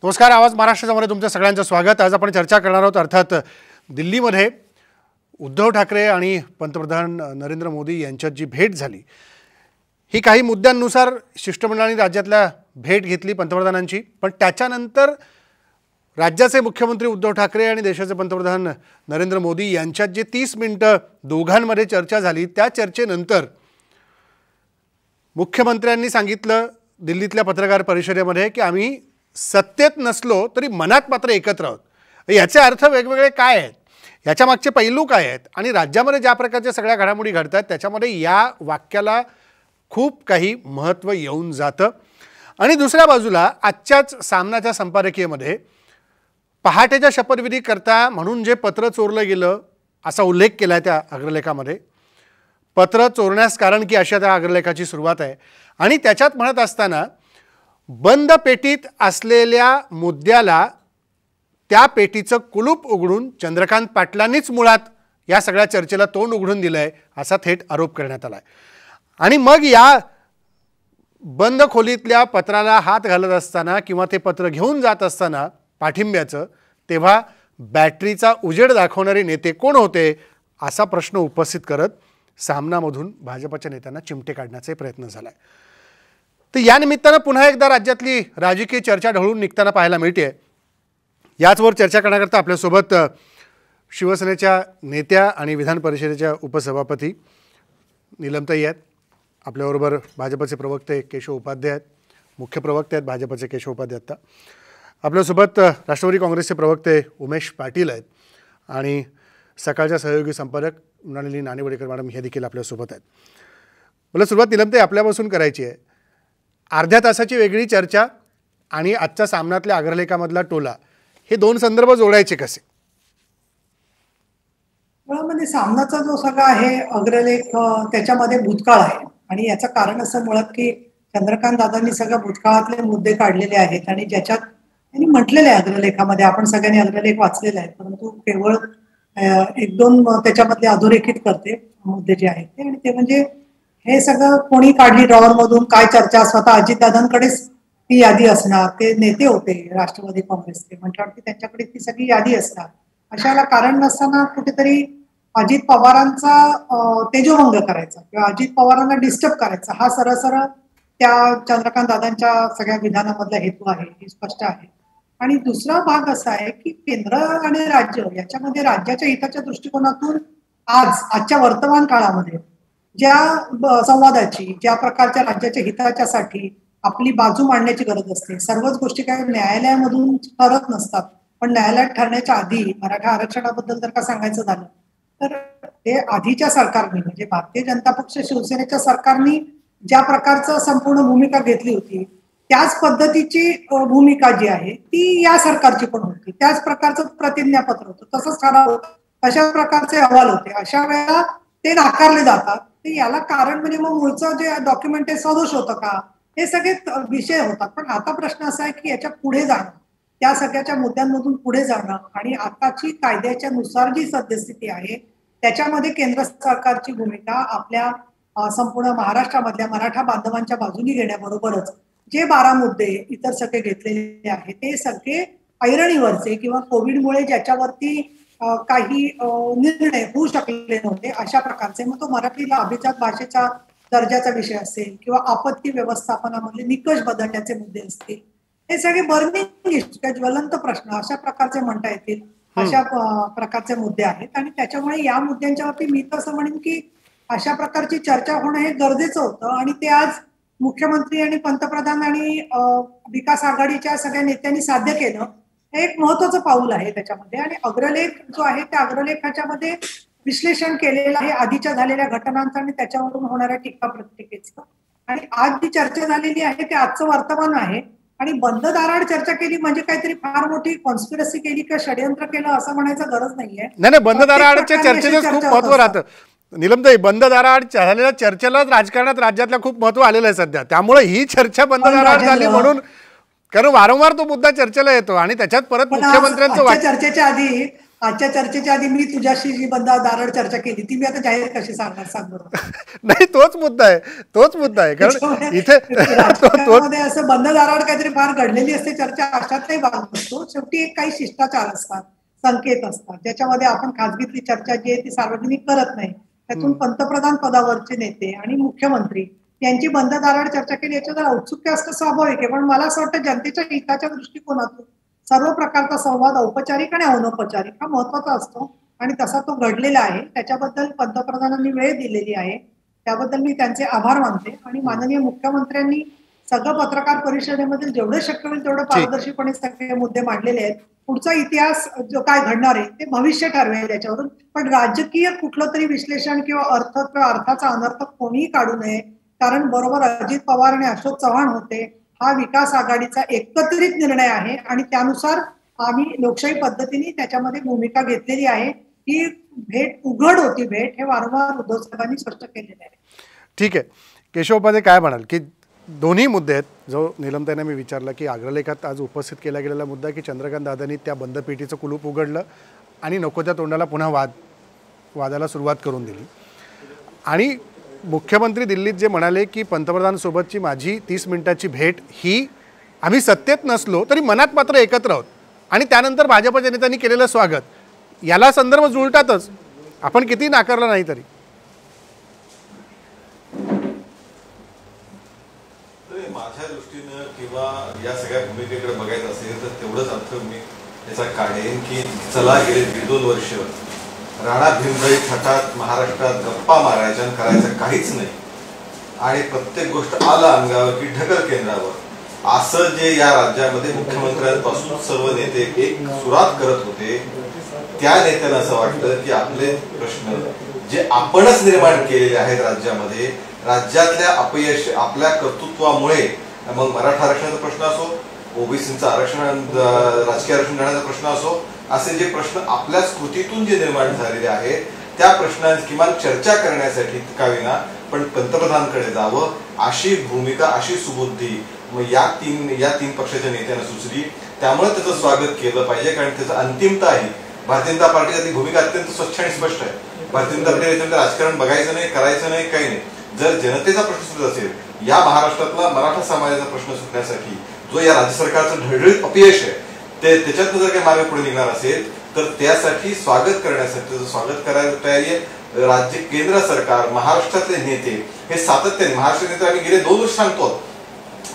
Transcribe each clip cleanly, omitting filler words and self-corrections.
नमस्कार. आवाज महाराष्ट्रामध्ये तुमचं सगळ्यांचं स्वागत. आज आपण चर्चा करणार आहोत अर्थात दिल्लीमध्ये उद्धव ठाकरे आणि पंतप्रधान नरेंद्र मोदी यांच्यात जी भेट झाली ही काही मुद्द्यांनुसार शिष्टमंडळाने राज्यातल्या भेट घेतली पंतप्रधानांची, पण त्याच्यानंतर राज्याचे मुख्यमंत्री उद्धव ठाकरे आणि देशाचे पंतप्रधान नरेंद्र मोदी यांच्यात जे 30 मिनिटं दोघांमध्ये चर्चा झाली त्या चर्चेनंतर मुख्यमंत्र्यांनी सांगितलं दिल्लीतल्या पत्रकार परिषदेमध्ये की आम्ही सत्तेत नसलो तरी मनात मात्र एकत्र आहोत. याचे अर्थ वेगवेगळे काय आहेत, याच्या मागचे पैलू काय आहेत आणि राज्यामध्ये ज्या प्रकारच्या सगळ्या घडामोडी घडतात त्याच्यामध्ये या वाक्याला खूप काही महत्त्व येऊन जातं. आणि दुसऱ्या बाजूला आजच्याच सामनाच्या संपादकीयमध्ये पहाटेच्या शपथविधी करता म्हणून जे पत्र चोरलं गेलं असा उल्लेख केला आहे त्या अग्रलेखामध्ये. पत्र चोरण्यास कारण की अशा त्या अग्रलेखाची सुरुवात आहे आणि त्याच्यात म्हणत असताना बंद पेटीत असलेल्या मुद्द्याला त्या पेटीचं कुलूप उघडून चंद्रकांत पाटलांनीच मुळात या सगळ्या चर्चेला तोंड उघडून दिलं आहे असा थेट आरोप करण्यात आला आहे. आणि मग या बंद खोलीतल्या पत्राला हात घालत असताना किंवा ते पत्र घेऊन जात असताना पाठिंब्याचं, तेव्हा बॅटरीचा उजेड दाखवणारे नेते कोण होते असा प्रश्न उपस्थित करत सामनामधून भाजपच्या नेत्यांना चिमटे काढण्याचा प्रयत्न झाला आहे. तर या निमित्तानं पुन्हा एकदा राज्यातली राजकीय चर्चा ढळून निघताना पाहायला मिळते. याचवर चर्चा करण्याकरता आपल्यासोबत शिवसेनेच्या नेत्या आणि विधान परिषदेच्या उपसभापती नीलमताई आहेत. आपल्याबरोबर भाजपचे प्रवक्ते केशव उपाध्याय आहेत, मुख्य प्रवक्ते आहेत भाजपचे केशव उपाध्याय. आता आपल्यासोबत राष्ट्रवादी काँग्रेसचे प्रवक्ते उमेश पाटील आहेत आणि सकाळच्या सहयोगी संपादक मृणालिनी नाणेवडेकर मॅडम हे देखील आपल्यासोबत आहेत. मला सुरुवात नीलमताई आपल्यापासून करायची आहे. अर्ध्या तासाची वेगळी चर्चा आणि आजच्या सामन्यातल्या अग्रलेखामधला टोला, हे दोन संदर्भ जोडायचे कसे? मुळामध्ये सामनाचा जो सगळा आहे अग्रलेख त्याच्यामध्ये भूतकाळ आहे आणि याचं कारण असं मुळात की चंद्रकांत दादांनी सगळ्या भूतकाळातले मुद्दे काढलेले आहेत आणि ज्याच्यात त्यांनी म्हटलेले आहे अग्रलेखामध्ये, आपण सगळ्यांनी अग्रलेख वाचलेले आहेत, परंतु केवळ एक दोन त्याच्यामधले अधोरेखित करते मुद्दे जे आहेत ते. आणि ते म्हणजे हे सगळं कोणी काढली ड्रॉवर मधून, काय चर्चा, स्वतः अजितदादांकडेच ती यादी असणार, ते नेते होते राष्ट्रवादी काँग्रेसचे म्हटल्यावरती त्यांच्याकडे ती सगळी यादी असणार. अशाला कारण नसताना कुठेतरी अजित पवारांचा तेजोभंग करायचा किंवा अजित पवारांना डिस्टर्ब करायचा हा सरळ त्या चंद्रकांत दादांच्या सगळ्या विधानामधला हेतू आहे, हे स्पष्ट आहे. आणि दुसरा भाग असा आहे की केंद्र आणि राज्य याच्यामध्ये राज्याच्या हिताच्या दृष्टिकोनातून आजच्या वर्तमान काळामध्ये ज्या संवादाची, ज्या प्रकारच्या राज्याच्या हिताच्यासाठी आपली बाजू मांडण्याची गरज असते. सर्वच गोष्टी काय न्यायालयामधून ठरत नसतात, पण न्यायालयात ठरण्याच्या आधी मराठा आरक्षणाबद्दल जर का सांगायचं झालं तर ते आधीच्या सरकारने म्हणजे भारतीय जनता पक्ष शिवसेनेच्या सरकारने ज्या प्रकारचं संपूर्ण भूमिका घेतली होती त्याच पद्धतीची भूमिका जी आहे ती या सरकारची पण होती. त्याच प्रकारचं प्रतिज्ञापत्र होतं, तसंच ठराव होता, अशा प्रकारचे अहवाल होते. अशा वेळेला ते नाकारले जातात. ते याला कारण म्हणजे मग मूळचं जे डॉक्युमेंट आहे सदोष होतं का, हे सगळे विषय होतात. पण आता प्रश्न असा आहे की याच्या पुढे जाणं, त्या सगळ्याच्या मुद्द्यांमधून पुढे जाणं आणि आताची कायद्याच्या नुसार जी सद्यस्थिती आहे त्याच्यामध्ये केंद्र सरकारची भूमिका आपल्या संपूर्ण महाराष्ट्रामधल्या मराठा बांधवांच्या बाजूनी घेण्याबरोबरच जे 12 मुद्दे इतर सगळे घेतलेले आहेत ते सगळे ऐरणीवरचे किंवा कोविडमुळे ज्याच्यावरती काही निर्णय होऊ शकले नव्हते अशा प्रकारचे, मग तो मराठीला अभिजात भाषेच्या दर्जाचा विषय असेल किंवा आपत्ती व्यवस्थापनामधले निकष बदलण्याचे मुद्दे असतील, हे सगळे बर्निंग इश्यू, ज्वलंत प्रश्न अशा प्रकारचे म्हणता येतील, अशा प्रकारचे मुद्दे आहेत. आणि त्याच्यामुळे या मुद्द्यांच्यावरती मी तर असं म्हणेन की अशा प्रकारची चर्चा होणं हे गरजेचं होतं आणि ते आज मुख्यमंत्री आणि पंतप्रधान आणि विकास आघाडीच्या सगळ्या नेत्यांनी साध्य केलं. हे एक महत्वाचं पाऊल आहे त्याच्यामध्ये. आणि अग्रलेख जो आहे त्या अग्रलेखाच्यामध्ये विश्लेषण केलेलं आहे आधीच्या झालेल्या घटनांचं आणि त्याच्यावरून होणाऱ्या टीका प्रतिकेचं. आणि आज जी चर्चा झालेली आहे ते आजचं वर्तमान आहे. आणि बंद दाराआड चर्चा केली म्हणजे काहीतरी फार मोठी कॉन्स्पिरसी केली किंवा षडयंत्र केलं असं म्हणायचं गरज नाहीये. नाही, बंद दाराआडच्या चर्चेचं खूप महत्व राहतं नीलमताई. बंद दाराआड झालेल्या चर्चेलाच राजकारणात राज्यातल्या खूप महत्व आलेलं आहे सध्या, त्यामुळे ही चर्चा बंद दाराआड झाली म्हणून, कारण वारंवार तो मुद्दा चर्चेला येतो आणि त्याच्यात परत मुख्यमंत्र्यांचं चर्चेच्या आधी आजच्या चर्चेच्या आधी मी तुझ्याशी जी बंद दारड चर्चा केली ती मी आता जाहीर कशी सांगणार, सांग बरोबर. नाही, तोच मुद्दा आहे, तोच मुद्दा आहे. कारण इथे राजकारणामध्ये असं बंद दाराड काहीतरी फार घडलेली असते चर्चा, अशातलाही भाग नसतो. शेवटी एक काही शिष्टाचार असतात, संकेत असतात, ज्याच्यामध्ये आपण खासगीतली चर्चा जी आहे ती सार्वजनिक करत नाही. त्यातून पंतप्रधान पदावरचे नेते आणि मुख्यमंत्री यांची बंद दाराड चर्चा केली याच्यात औत्सुक्य असतं, स्वाभाविक आहे. पण मला असं वाटतं जनतेच्या हिताच्या दृष्टिकोनातून सर्व प्रकारचा संवाद औपचारिक आणि अनौपचारिक हा महत्वाचा असतो आणि तसा तो घडलेला आहे. त्याच्याबद्दल पंतप्रधानांनी वेळ दिलेली आहे, त्याबद्दल मी त्यांचे आभार मानते. आणि माननीय मुख्यमंत्र्यांनी सगळं पत्रकार परिषदेमध्ये जेवढे शक्य होईल तेवढे पारदर्शीपणे सगळे मुद्दे मांडलेले आहेत. पुढचा इतिहास जो काय घडणार आहे ते भविष्य ठरवेल त्याच्यावरून. पण राजकीय कुठलं तरी विश्लेषण किंवा अर्थ किंवा अर्थाचा अनर्थ कोणीही काढू नये. कारण बरोबर अजित पवार आणि अशोक चव्हाण होते, हा विकास आघाडीचा एकत्रित निर्णय आहे आणि त्यानुसार आम्ही लोकशाही पद्धतीने त्याच्यामध्ये भूमिका घेतलेली आहे. ही भेट उघड होती, भेट हे वारंवार उद्धव साहेबांनी स्पष्ट केलेलं आहे. ठीक आहे. केशवपादे काय म्हणाल की दोन्ही मुद्दे आहेत. जो नीलमताईंना मी विचारला की अग्रलेखात आज उपस्थित केला गेलेला मुद्दा की चंद्रकांत दादांनी त्या बंद पेटीचं कुलूप उघडलं आणि नको त्या तोंडाला पुन्हा वादाला सुरुवात करून दिली. आणि मुख्यमंत्री दिल्लीत जे म्हणाले की पंतप्रधानांसोबतची माझी 30 मिनिटाची भेट ही आम्ही सत्तेत नसलो तरी मनात मात्र एकत्र आहोत, आणि त्यानंतर भाजपच्या नेत्यांनी केलेलं स्वागत, याला संदर्भ जुळतातच, आपण किती नाकारला नाही तरी. माझ्या दृष्टीनं किंवा या सगळ्या भूमिकेकडे बघायचं असेल तर तेवढंच अर्थ मी याचा काढेन की चला गेले 1.5 वर्ष राणा भीमराई थाटात महाराष्ट्रात गप्पा मारायच्या आणि करायचं काहीच नाही, आणि प्रत्येक गोष्ट आलं अंगावर की ढकल केंद्रावर, असं जे या राज्यामध्ये मुख्यमंत्र्यांपासून सर्व नेते एक सुरात करत होते, त्या नेत्यांना असं वाटलं की आपले प्रश्न जे आपणच निर्माण केलेले आहेत राज्यामध्ये, राज्यातल्या अपयश आपल्या कर्तृत्वामुळे, मग मराठा आरक्षणाचा प्रश्न असो, ओबीसीचं आरक्षण राजकीय आरक्षण देण्याचा प्रश्न असो, असे जे प्रश्न आपल्या स्कृतीतून जे निर्माण झालेले आहेत त्या प्रश्नांची किमान चर्चा करण्यासाठी का विना पण पंतप्रधानांकडे जावं, अशी भूमिका, अशी सुबुद्धी या तीन पक्षाच्या नेत्यांना सुचली. त्यामुळे त्याचं स्वागत केलं पाहिजे, कारण त्याचं अंतिमता आहे. भारतीय जनता पार्टीची भूमिका अत्यंत स्वच्छ आणि स्पष्ट आहे. भारतीय जनता पार्टी राजकारण बघायचं नाही, करायचं नाही, काही नाही. जर जनतेचा प्रश्न सुटत असेल, या महाराष्ट्रातला मराठा समाजाचा प्रश्न सुटण्यासाठी जो या राज्य सरकारचं ढळढळीत अपयश आहे त्याच्यातनं जर काही मार्ग पुढे निघणार असेल तर त्यासाठी स्वागत करण्यासाठी स्वागत करायला तयारी आहे राज्य, केंद्र सरकार, महाराष्ट्रातले नेते हे सातत्याने, महाराष्ट्र नेते आम्ही गेले 2 वर्ष सांगतो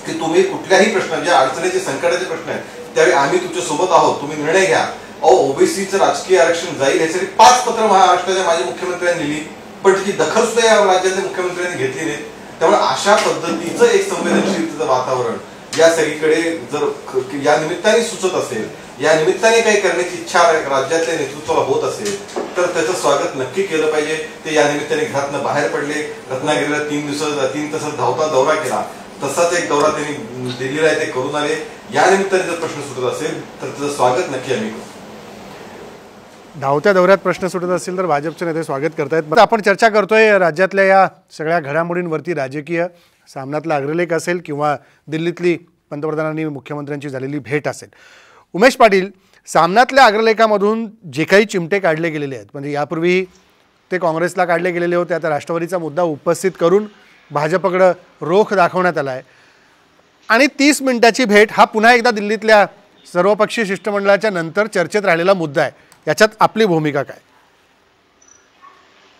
की तुम्ही कुठल्याही प्रश्न, ज्या अडचणीचे संकटाचे प्रश्न आहेत त्यावेळी आम्ही तुमच्या सोबत आहोत, तुम्ही निर्णय घ्या. ओबीसीचं राजकीय आरक्षण जाईल यासाठी 5 पत्र महाराष्ट्राच्या माझ्या मुख्यमंत्र्यांनी लिहिली, पण त्याची दखल सुद्धा या राज्याच्या मुख्यमंत्र्यांनी घेतली नाही. त्यामुळे अशा पद्धतीचं एक संवेदनशीलतेचं वातावरण या सगळीकडे जर या निमित्ताने सुचत असेल, या निमित्ताने काही करण्याची इच्छा राज्यातल्या नेतृत्वाला होत असेल तर त्याचं स्वागत नक्की केलं पाहिजे. ते या निमित्ताने घरातनं बाहेर पडले, रत्नागिरीला 3 तासात धावता दौरा केला, तसाच एक दौरा त्यांनी दिल्लीला ते करून आले. या निमित्ताने जर प्रश्न सुटत असेल तर त्याचं स्वागत नक्की आम्ही करू. धावत्या दौऱ्यात प्रश्न सुटत असतील तर भाजपचे नेते स्वागत करतायत. आपण चर्चा करतोय राज्यातल्या या सगळ्या घडामोडींवरती, राजकीय सामन्यातला अग्रलेख असेल किंवा दिल्लीतली पंतप्रधानांनी मुख्यमंत्र्यांची झालेली भेट असेल. उमेश पाटील, सामन्यातल्या अग्रलेखामधून जे काही चिमटे काढले गेलेले आहेत, म्हणजे यापूर्वी ते काँग्रेसला काढले गेलेले होते, आता राष्ट्रवादीचा मुद्दा उपस्थित करून भाजपकडं रोख दाखवण्यात आला आहे, आणि 30 मिनिटाची भेट हा पुन्हा एकदा दिल्लीतल्या सर्वपक्षीय शिष्टमंडळाच्या नंतर चर्चेत राहिलेला मुद्दा आहे. याच्यात आपली भूमिका काय?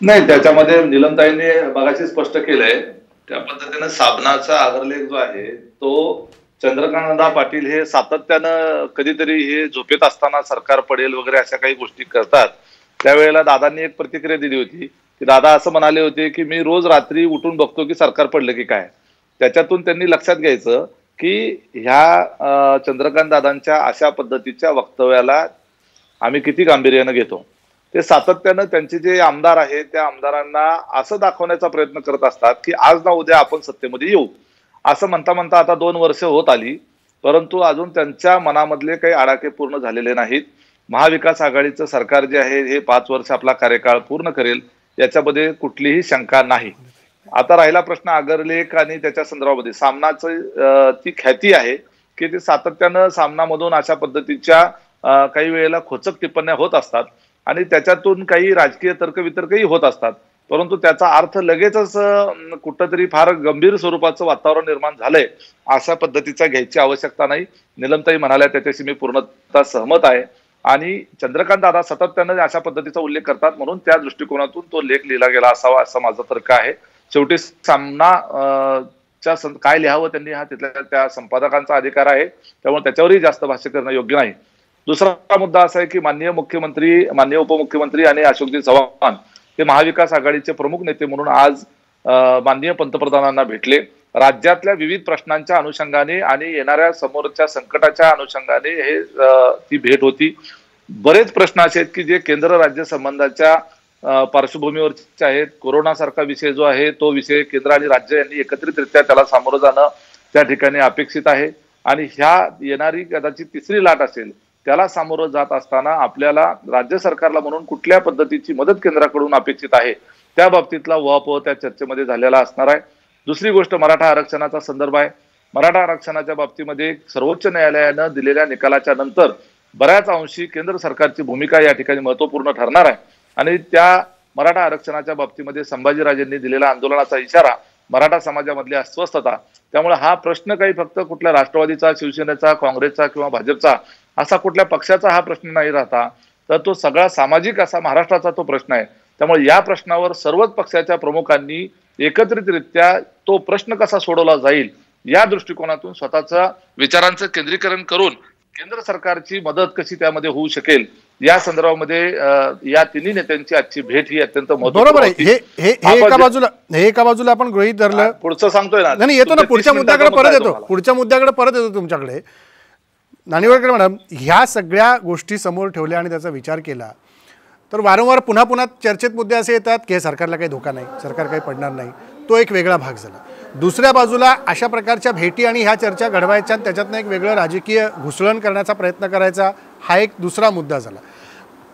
नाही, त्याच्यामध्ये नीलमताईंनी मगाशी स्पष्ट केलंय त्या पद्धतीने साबणाचा अग्रलेख जो आहे तो चंद्रकांतदादा पाटील हे सातत्यानं कधीतरी हे झोपेत असताना सरकार पडेल वगैरे अशा काही गोष्टी करतात. त्यावेळेला दादांनी एक प्रतिक्रिया दिली होती की दादा असं म्हणाले होते की मी रोज रात्री उठून बघतो की सरकार पडलं की काय. त्याच्यातून त्यांनी लक्षात घ्यायचं की ह्या चंद्रकांत दादांच्या अशा पद्धतीच्या वक्तव्याला आम्ही किती गांभीर्यानं घेतो. ते सातत्यानं त्यांचे जे आमदार आहेत त्या आमदारांना असं दाखवण्याचा प्रयत्न करत असतात की आज ना उद्या आपण सत्तेमध्ये येऊ, असं म्हणता म्हणता आता 2 वर्ष होत आली, परंतु अजून त्यांच्या मनामधले काही आडाखे पूर्ण झालेले नाहीत. महाविकास आघाडीचं सरकार जे आहे हे 5 वर्ष आपला कार्यकाळ पूर्ण करेल याच्यामध्ये कुठलीही शंका नाही. आता राहिला प्रश्न अग्रलेख आणि त्याच्या संदर्भामध्ये सामनाचं ती ख्याती आहे की ते सातत्यानं सामनामधून अशा पद्धतीच्या काही वेळेला खोचक टिप्पण्या होत असतात आणि त्याच्यातून काही राजकीय तर्कवितर्कही होत असतात, परंतु त्याचा अर्थ लगेचच कुठंतरी फार गंभीर स्वरूपाचं वातावरण निर्माण झालंय अशा पद्धतीचा घ्यायची आवश्यकता नाही. निलमताई म्हणाल्या त्याच्याशी मी पूर्णतः सहमत आहे आणि चंद्रकांत दादा सातत्यानं अशा पद्धतीचा उल्लेख करतात, म्हणून त्या दृष्टिकोनातून तो लेख लिहिला गेला असावा असा माझा तर्क आहे. शेवटी सामना काय लिहावं त्यांनी हा तिथल्या त्या संपादकांचा अधिकार आहे, त्यामुळे त्याच्यावरही जास्त भाष्य करणं योग्य नाही. दुसरा मुद्दा असा आहे की माननीय मुख्यमंत्री, माननीय उपमुख्यमंत्री आणि अशोकजी चव्हाण हे महाविकास आघाडीचे प्रमुख नेते म्हणून आज माननीय पंतप्रधानांना भेटले. राज्यातल्या विविध प्रश्नांच्या अनुषंगाने आणि येणाऱ्या समोरच्या संकटाच्या अनुषंगाने ती भेट होती. बरेच प्रश्न असे आहेत की जे केंद्र राज्य संबंधाच्या पार्श्वभूमीवरचे आहेत. कोरोनासारखा विषय जो आहे तो विषय केंद्र आणि राज्य यांनी एकत्रितरित्या त्याला सामोरं जाणं त्या ठिकाणी अपेक्षित आहे आणि ह्या येणारी कदाचित तिसरी लाट असेल त्याला सामोरं जात असताना आपल्याला राज्य सरकारला म्हणून कुठल्या पद्धतीची मदत केंद्राकडून अपेक्षित आहे त्या बाबतीतला उहापोह त्या चर्चेमध्ये झालेला असणार आहे. दुसरी गोष्ट मराठा आरक्षणाचा संदर्भ आहे. मराठा आरक्षणाच्या बाबतीमध्ये सर्वोच्च न्यायालयानं दिलेल्या निकालाच्या नंतर बऱ्याच अंशी केंद्र सरकारची भूमिका या ठिकाणी महत्वपूर्ण ठरणार आहे आणि त्या मराठा आरक्षणाच्या बाबतीमध्ये संभाजीराजेंनी दिलेला आंदोलनाचा इशारा, मराठा समाजामधली अस्वस्थता, त्यामुळे हा प्रश्न काही फक्त कुठल्या राष्ट्रवादीचा, शिवसेनेचा, काँग्रेसचा किंवा भाजपचा असा कुठल्या पक्षाचा हा प्रश्न नाही राहता, तर तो सगळा सामाजिक असा महाराष्ट्राचा तो प्रश्न आहे. त्यामुळे या प्रश्नावर सर्वच पक्षाच्या प्रमुखांनी एकत्रितरित्या तो प्रश्न कसा सोडवला जाईल या दृष्टिकोनातून स्वतःचा विचारांचं केंद्रीकरण करून केंद्र सरकारची मदत कशी त्यामध्ये होऊ शकेल या संदर्भामध्ये या तिन्ही नेत्यांची आजची भेट ही अत्यंत महत्त्वपूर्ण आहे. हे एका बाजूला आपण गृहीत धरलं. पुढचं सांगतोय ना, नाही येतो ना, पुढच्या मुद्द्याकडे परत येतो तुमच्याकडे. नानिवडकर मॅडम, ह्या सगळ्या गोष्टी समोर ठेवल्या आणि त्याचा विचार केला तर वारंवार पुन्हा चर्चेत मुद्दे असे येतात की सरकारला काही धोका नाही, सरकार काही पडणार नाही, तो एक वेगळा भाग झाला. दुसऱ्या बाजूला अशा प्रकारच्या भेटी आणि ह्या चर्चा घडवायच्या, त्याच्यातनं एक वेगळं राजकीय घुसळण करण्याचा प्रयत्न करायचा, हा एक दुसरा मुद्दा झाला.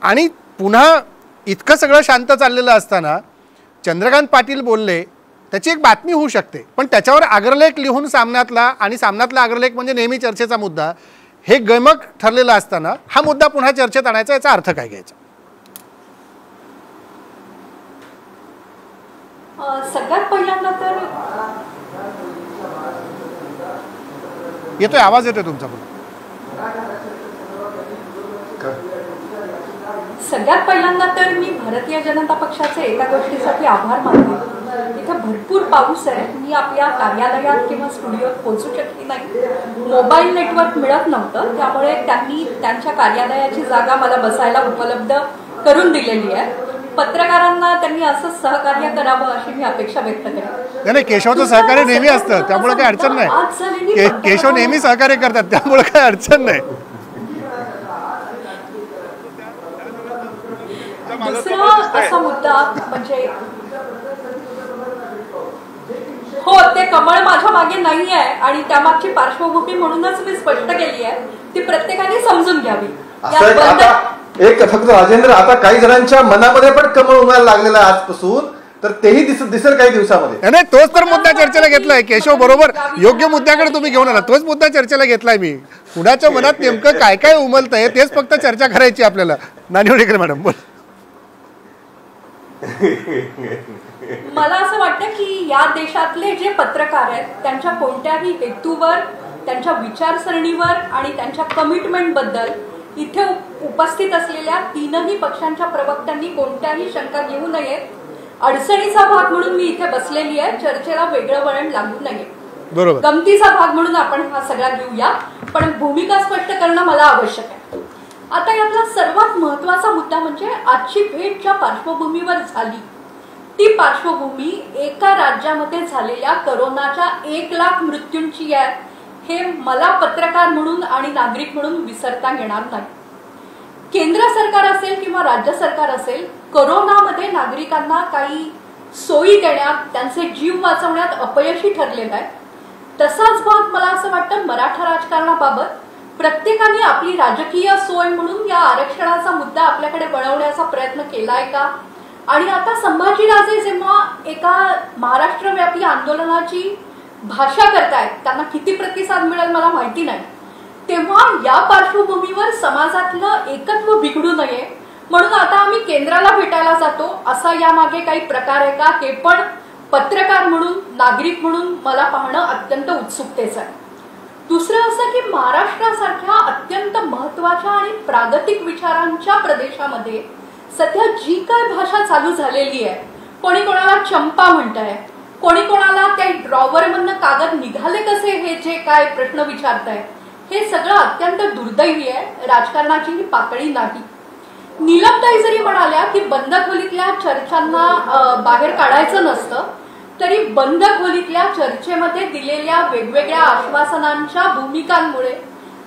आणि पुन्हा इतकं सगळं शांत चाललेलं असताना चंद्रकांत पाटील बोलले, त्याची एक बातमी होऊ शकते, पण त्याच्यावर अग्रलेख लिहून सामन्यातला, आणि सामन्यातला अग्रलेख म्हणजे नेहमी चर्चेचा मुद्दा, हे गमक ठरलेलं असताना हा मुद्दा पुन्हा चर्चेत आणायचा, याचा अर्थ काय घ्यायचा? सगळ्यात पहिल्यांदा तर येतोय आवाज, येतोय तुमचा पण. सगळ्यात पहिल्यांदा तर मी भारतीय जनता पक्षाचे एका गोष्टीसाठी आभार मानते. इथं भरपूर पाऊस आहे, मी आपल्या कार्यालयात किंवा स्टुडिओत पोहोचू शकली नाही, मोबाईल नेटवर्क मिळत नव्हतं, त्यामुळे त्यांनी त्यांच्या कार्यालयाची जागा मला बसायला उपलब्ध करून दिलेली आहे. पत्रकारांना त्यांनी असं सहकार्य करावं अशी मी अपेक्षा व्यक्त करते. नाही, केशवचं सहकार्य नेहमी असतं, त्यामुळे काही अडचण नाही. केशव नेहमी सहकार्य करतात, त्यामुळे काही अडचण नाही. दुसरा असा मुद्दा म्हणजे हो, ते कमळ माझ्या मागे नाही आहे आणि त्यामागची पार्श्वभूमी म्हणूनच मी स्पष्ट केली आहे, ती प्रत्येकाने समजून घ्यावी. एक फक्त राजेंद्र, आता काही जणांच्या मनामध्ये पण कमळ उमरायला लागलेला आहे आजपासून, तर तेही दिसेल काही दिवसामध्ये. नाही, तोच तर मुद्दा चर्चेला घेतलाय. केशव बरोबर, योग्य मुद्द्याकडे तुम्ही घेऊन आला, तोच मुद्दा चर्चेला घेतलाय मी. कुणाच्या मनात नेमकं काय काय उमलतंय तेच फक्त चर्चा करायची आपल्याला. नानिवडेकर मॅडम बोल. मला असं वाटतं की या देशातले जे पत्रकार आहेत त्यांच्या कोणत्याही हेतूवर, त्यांच्या विचारसरणीवर आणि त्यांच्या कमिटमेंट बद्दल इथे उपस्थित असलेल्या तीनही पक्षांच्या प्रवक्त्यांनी कोणत्याही शंका घेऊ नयेत. अडचणीचा भाग म्हणून मी इथे बसलेली आहे, चर्चेला वेगळं वळण लागू नये, बरोबर, गमतीचा भाग म्हणून आपण हा सगळा घेऊया, पण भूमिका स्पष्ट करणं मला आवश्यक आहे. आता यातला सर्वात महत्वाचा मुद्दा म्हणजे आजची भेट ज्या पार्श्वभूमीवर झाली, ती पार्श्वभूमी एका राज्यामध्ये झालेल्या कोरोनाच्या 1 लाख मृत्यूंची आहे, हे मला पत्रकार म्हणून आणि नागरिक म्हणून विसरता येणार नाही. केंद्र सरकार असेल किंवा राज्य सरकार असेल, कोरोनामध्ये नागरिकांना काही सोयी देण्यात, त्यांचे जीव वाचवण्यात अपयशी ठरलेला आहे. तसाच भाग मला असं वाटतं मराठा राजकारणाबाबत प्रत्येकाने आपली राजकीय सोय म्हणून या आरक्षणाचा मुद्दा आपल्याकडे वळवण्याचा प्रयत्न केलाय का? आणि आता संभाजीराजे जेव्हा एका महाराष्ट्रव्यापी आंदोलनाची भाषा करतायत, त्यांना किती प्रतिसाद मिळेल मला माहिती नाही, तेव्हा या पार्श्वभूमीवर समाजातलं एकत्व बिघडू नये म्हणून आता आम्ही केंद्राला भेटायला जातो, असा यामागे काही प्रकार आहे का, हे पण पत्रकार म्हणून, नागरिक म्हणून मला पाहणं अत्यंत उत्सुकतेचं आहे. दुसरं असं की महाराष्ट्रासारख्या अत्यंत महत्वाच्या आणि प्रागतिक विचारांच्या प्रदेशामध्ये सध्या जी काय भाषा चालू झालेली आहे, कोणी कोणाला चंपा म्हणताय, कोणी कोणाला त्या ड्रॉवरमधनं कागद निघाले कसे, हे जे काय प्रश्न विचारताय, हे सगळं अत्यंत दुर्दैवी आहे. राजकारणाची ही पातळी नाही. नीलमताई जरी म्हणाल्या की बंद खोलीतल्या चर्चांना बाहेर काढायचं नसतं, तरी बंद खोलीतल्या चर्चेमध्ये दिलेल्या वेगवेगळ्या आश्वासनांच्या भूमिकांमुळे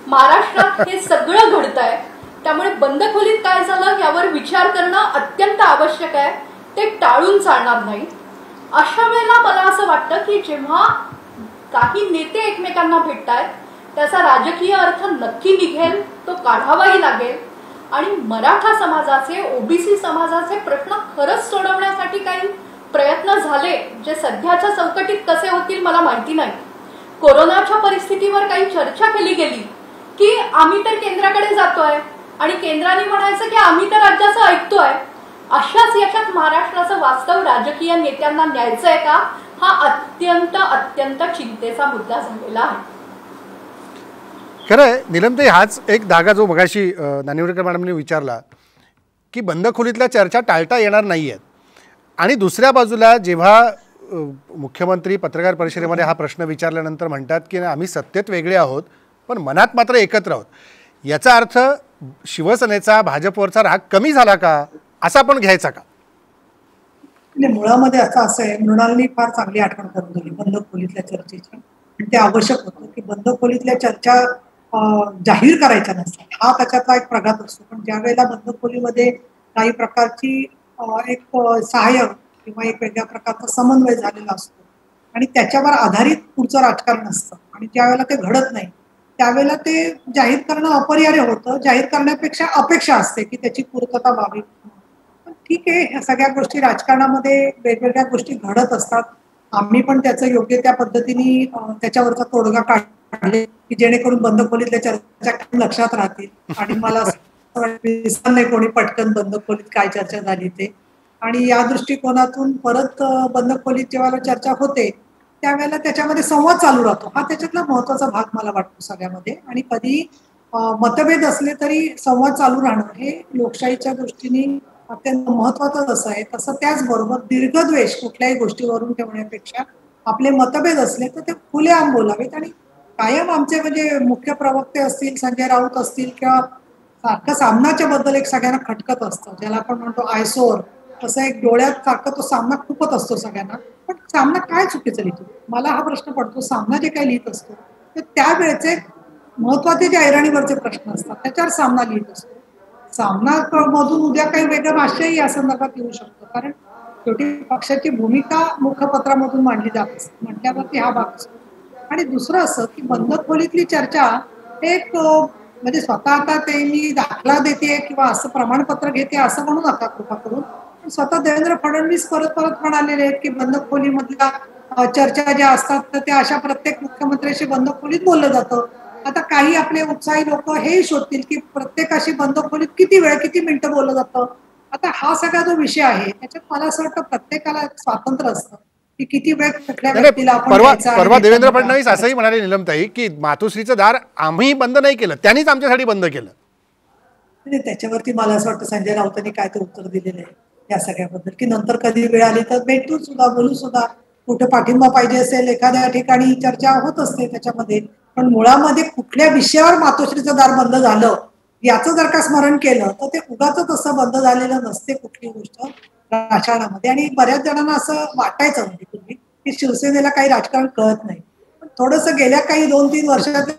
महाराष्ट्रात हे सगळं घडतंय. त्यामुळे बंद खोलीत काय झालं यावर विचार करणं अत्यंत आवश्यक आहे, ते टाळून चालणार नाही. अशा वेळेला मला असं वाटतं की जेव्हा काही नेते एकमेकांना भेटतायत त्याचा राजकीय अर्थ नक्की निघेल, तो काढावाही लागेल आणि मराठा समाजाचे, ओबीसी समाजाचे प्रश्न खरंच सोडवण्यासाठी काही प्रयत्न झाले, जे सध्याच्या चौकटीत कसे होतील मला माहिती नाही. कोरोनाच्या परिस्थितीवर काही चर्चा केली गेली की आम्ही तर केंद्राकडे जातोय आणि केंद्राने म्हणायचं की आम्ही तर राज्याचं ऐकतोय. अशाच याच्यात महाराष्ट्राचं वास्तव राजकीय नेत्यांना न्यायचं आहे का, हा अत्यंत अत्यंत चिंतेचा मुद्दा झालेला आहे. खरं आहे नीलमताई, हाच एक धागा जो मगाशी नानिवडेकर मॅडमने विचारला की बंद खोलीतल्या चर्चा टाळता येणार नाही आहेत, आणि दुसऱ्या बाजूला जेव्हा मुख्यमंत्री पत्रकार परिषदेमध्ये हा प्रश्न विचारल्यानंतर म्हणतात की आम्ही सत्तेत वेगळे आहोत पण मनात मात्र एकत्र आहोत, याचा अर्थ शिवसेनेचा भाजपवरचा राग कमी झाला का, असा आपण घ्यायचा का? मुळामध्ये असं आहे, मृणालनी फार चांगली आठवण करून दिली बंद खोलीतल्या चर्चेची. आणि ते आवश्यक होतं की बंद खोलीतल्या चर्चा जाहीर करायच्या नसतात, हा त्याच्यातला एक प्रघात असतो. पण ज्या वेळेला बंद खोलीमध्ये काही प्रकारची एक सहाय्य किंवा एक वेगळ्या प्रकारचा समन्वय झालेला असतो आणि त्याच्यावर आधारित पुढचं राजकारण असतं आणि ज्या वेळेला ते घडत नाही त्यावेळेला ते जाहीर करणं अपरिहार्य होतं. जाहीर करण्यापेक्षा अपेक्षा असते की त्याची पूर्तता व्हावी. पण ठीक आहे, ह्या सगळ्या गोष्टी राजकारणामध्ये वेगवेगळ्या गोष्टी घडत असतात. आम्ही पण त्याचं योग्य त्या पद्धतीने त्याच्यावरचा तोडगा काढले की जेणेकरून बंद खोलीतल्या चर्चा लक्षात राहतील आणि मला विसरणार नाही कोणी पटकन बंद खोलीत काय चर्चा झाली ते. आणि या दृष्टिकोनातून परत बंद खोलीत जेव्हा चर्चा होते त्यावेळेला त्याच्यामध्ये संवाद चालू राहतो, हा त्याच्यातला महत्वाचा भाग मला वाटतो सगळ्यामध्ये. आणि कधी मतभेद असले तरी संवाद चालू राहणं हे लोकशाहीच्या दृष्टीने अत्यंत महत्वाचं असं आहे. तसं त्याचबरोबर दीर्घद्वेष कुठल्याही गोष्टीवरून ठेवण्यापेक्षा आपले मतभेद असले तर ते खुलेआम बोलावेत. आणि कायम आमचे म्हणजे मुख्य प्रवक्ते असतील, संजय राऊत असतील किंवा सारखं सामनाच्या बद्दल एक सगळ्यांना खटकत असतं, ज्याला आपण म्हणतो आयसोर, तसं एक डोळ्यात सारखं तो सामना खूपच असतो सगळ्यांना. पण सामना काय चुकीचं लिहितो, मला हा प्रश्न पडतो. सामना जे काही लिहित असतो तर त्यावेळेचे महत्वाचे जे ऐरणीवरचे प्रश्न असतात त्याच्यावर सामना लिहित असतो. सामना मधून उद्या काही वेगळं भाष्यही या संदर्भात येऊ शकतो, कारण शेवटी पक्षाची भूमिका मुखपत्रामधून मांडली जात असते म्हटल्यावरती हा भाग असतो. आणि दुसरं असं की बंद खोलीतली चर्चा एक म्हणजे स्वतः आता ते मी दाखला देते किंवा असं प्रमाणपत्र घेते असं म्हणू नका कृपा करून. स्वतः देवेंद्र फडणवीस परत परत म्हणालेले आहेत की बंद खोलीमधल्या चर्चा ज्या असतात तर त्या अशा प्रत्येक मुख्यमंत्र्याशी बंद खोलीत बोललं जातं. आता काही आपले उत्साही लोक हे शोधतील की प्रत्येकाशी बंद खोलीत किती वेळ किती मिनिटं बोललं जातं. आता हा सगळा जो विषय आहे त्याच्यात मला असं वाटतं प्रत्येकाला स्वातंत्र्य असतं की किती वेळ कुठल्या व्यक्तीला आपण परवा देवेंद्र फडणवीस असंही म्हणाले नीलमताई की मातोश्रीचं दार आम्ही बंद नाही केलं, त्यांनीच आमच्यासाठी बंद केलं. त्याच्यावरती मला असं वाटतं संजय राऊतांनी काय ते उत्तर दिलेलं आहे या सगळ्याबद्दल की नंतर कधी वेळ आली तर भेटू सुद्धा, बोलू सुद्धा, कुठे पाठिंबा पाहिजे असेल एखाद्या ठिकाणी चर्चा होत असते त्याच्यामध्ये. पण मुळामध्ये कुठल्या विषयावर मातोश्रीचं दार बंद झालं याचं जर का स्मरण केलं तर ते उगाच असं बंद झालेलं नसते कुठली गोष्ट राजकारणामध्ये. आणि बऱ्याच जणांना असं वाटायचं म्हणजे पूर्वी की शिवसेनेला काही राजकारण कळत नाही, पण थोडंसं गेल्या काही 2-3 वर्षात